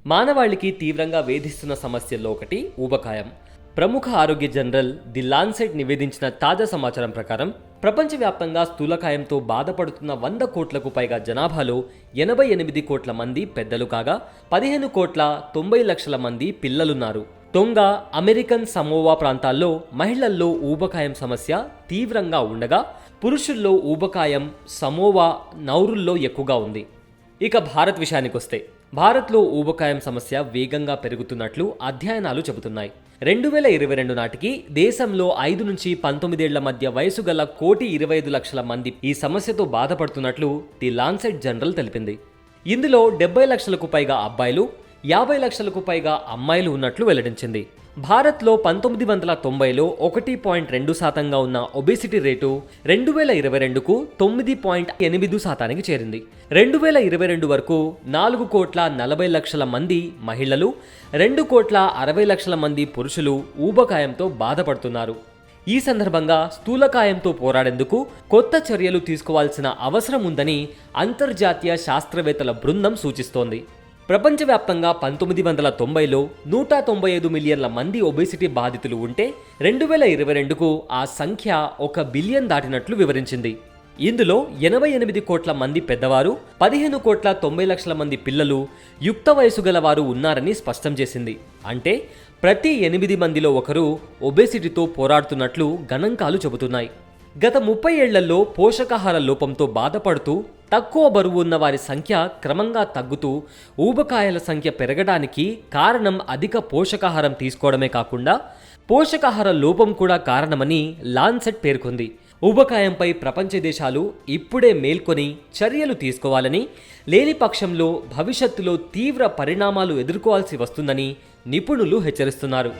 మానవాళికి తీవ్రంగా వేధిస్తున్న సమస్యల్లో ఒకటి ఊబకాయం. ప్రముఖ ఆరోగ్య జనరల్ ది లాన్సెట్ నివేదించిన తాజా సమాచారం ప్రకారం ప్రపంచవ్యాప్తంగా స్థూలకాయంతో బాధపడుతున్న 100 కోట్లకు పైగా జనాభాలో 88 కోట్ల మంది పెద్దలు కాగా 15 కోట్ల 90 లక్షల మంది పిల్లలున్నారు. తొంగా, అమెరికన్ సమోవా ప్రాంతాల్లో మహిళల్లో ఊబకాయం సమస్య తీవ్రంగా ఉండగా పురుషుల్లో ఊబకాయం సమోవా, నౌరుల్లో ఎక్కువగా ఉంది. ఇక భారత్ విషయానికొస్తే భారత్లో ఊబకాయం సమస్య వేగంగా పెరుగుతున్నట్లు అధ్యయనాలు చెబుతున్నాయి. 2022 నాటికి దేశంలో 5 నుంచి 19 ఏళ్ల మధ్య వయసు గల 1,25,00,000 మంది ఈ సమస్యతో బాధపడుతున్నట్లు ది లాన్సెట్ జనరల్ తెలిపింది. ఇందులో 70 లక్షలకు పైగా అబ్బాయిలు, 50 లక్షలకు పైగా అమ్మాయిలు ఉన్నట్లు వెల్లడించింది. భారత్లో 1990లో 1.2% ఉన్న ఒబేసిటీ రేటు 2022కు 9.8% చేరింది. 2022 వరకు 4 కోట్ల 40 లక్షల మంది మహిళలు, 2 కోట్ల 60 లక్షల మంది పురుషులు ఊబకాయంతో బాధపడుతున్నారు. ఈ సందర్భంగా స్థూలకాయంతో పోరాడేందుకు కొత్త చర్యలు తీసుకోవాల్సిన అవసరం ఉందని అంతర్జాతీయ శాస్త్రవేత్తల బృందం సూచిస్తోంది. ప్రపంచవ్యాప్తంగా 1990లో 195 మిలియన్ల మంది ఒబేసిటీ బాధితులు ఉంటే 2022కు ఆ సంఖ్య 1 బిలియన్ దాటినట్లు వివరించింది. ఇందులో 88 కోట్ల మంది పెద్దవారు, 15 కోట్ల 90 లక్షల మంది పిల్లలు, యుక్త వయసు గలవారు ఉన్నారని స్పష్టం చేసింది. అంటే ప్రతి 8 మందిలో ఒకరు ఒబేసిటీతో పోరాడుతున్నట్లు గణాంకాలు చెబుతున్నాయి. గత 30 ఏళ్లలో పోషకాహార లోపంతో బాధపడుతూ తక్కువ బరువు ఉన్న వారి సంఖ్య క్రమంగా తగ్గుతూ ఊబకాయాల సంఖ్య పెరగడానికి కారణం అధిక పోషకాహారం తీసుకోవడమే కాకుండా పోషకాహార లోపం కూడా కారణమని లాన్సెట్ పేర్కొంది. ఊబకాయంపై ప్రపంచ దేశాలు ఇప్పుడే మేల్కొని చర్యలు తీసుకోవాలని, లేని పక్షంలో భవిష్యత్తులో తీవ్ర పరిణామాలు ఎదుర్కోవాల్సి వస్తుందని నిపుణులు హెచ్చరిస్తున్నారు.